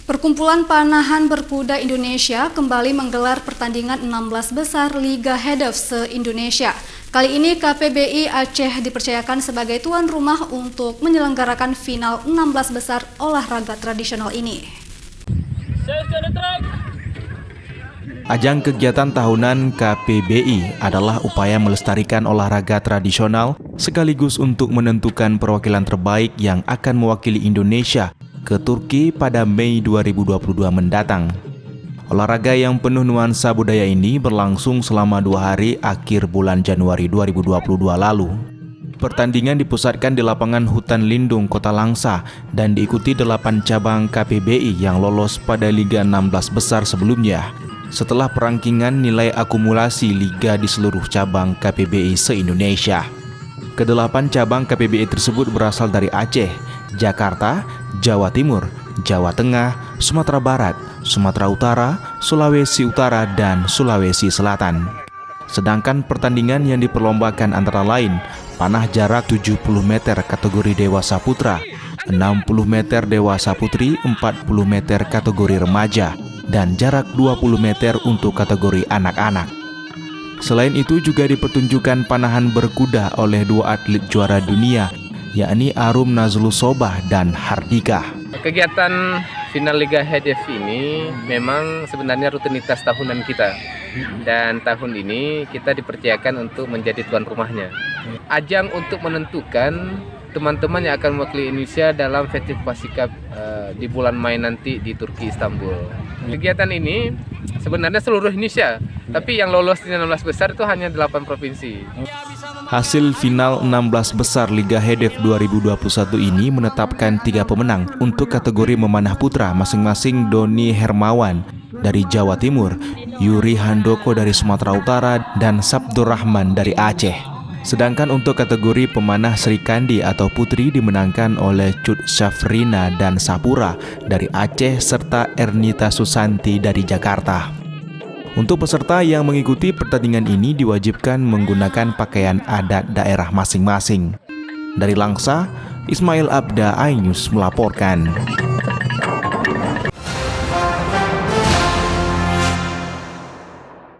Perkumpulan Panahan Berkuda Indonesia kembali menggelar pertandingan 16 besar Liga Hedef se-Indonesia. Kali ini KPBI Aceh dipercayakan sebagai tuan rumah untuk menyelenggarakan final 16 besar olahraga tradisional ini. Ajang kegiatan tahunan KPBI adalah upaya melestarikan olahraga tradisional sekaligus untuk menentukan perwakilan terbaik yang akan mewakili Indonesia ke Turki pada Mei 2022 mendatang. Olahraga yang penuh nuansa budaya ini berlangsung selama 2 hari akhir bulan Januari 2022 lalu. Pertandingan dipusatkan di lapangan Hutan Lindung Kota Langsa dan diikuti 8 cabang KPBI yang lolos pada Liga 16 besar sebelumnya, setelah perangkingan nilai akumulasi liga di seluruh cabang KPBI se-Indonesia. Kedelapan cabang KPBI tersebut berasal dari Aceh, Jakarta, Jawa Timur, Jawa Tengah, Sumatera Barat, Sumatera Utara, Sulawesi Utara, dan Sulawesi Selatan. Sedangkan pertandingan yang diperlombakan antara lain panah jarak 70 meter kategori dewasa putra, 60 meter dewasa putri, 40 meter kategori remaja, dan jarak 20 meter untuk kategori anak-anak. Selain itu juga dipertunjukkan panahan berkuda oleh 2 atlet juara dunia, yakni Arum Nazlus Sobah dan Hardika. Kegiatan final Liga Hedef ini memang sebenarnya rutinitas tahunan kita, dan tahun ini kita dipercayakan untuk menjadi tuan rumahnya. Ajang untuk menentukan teman-teman yang akan mewakili Indonesia dalam Festival Cup di bulan Mei nanti di Turki, Istanbul. Kegiatan ini sebenarnya seluruh Indonesia, tapi yang lolos di 16 besar itu hanya 8 provinsi. Hasil final 16 besar Liga Hedef 2021 ini menetapkan 3 pemenang untuk kategori memanah putra, masing-masing Doni Hermawan dari Jawa Timur, Yuri Handoko dari Sumatera Utara, dan Sabdur Rahman dari Aceh. Sedangkan untuk kategori pemanah Sri Kandi atau putri dimenangkan oleh Cut Syafrina dan Sapura dari Aceh serta Ernita Susanti dari Jakarta. Untuk peserta yang mengikuti pertandingan ini diwajibkan menggunakan pakaian adat daerah masing-masing. Dari Langsa, Ismail Abda, iNews melaporkan.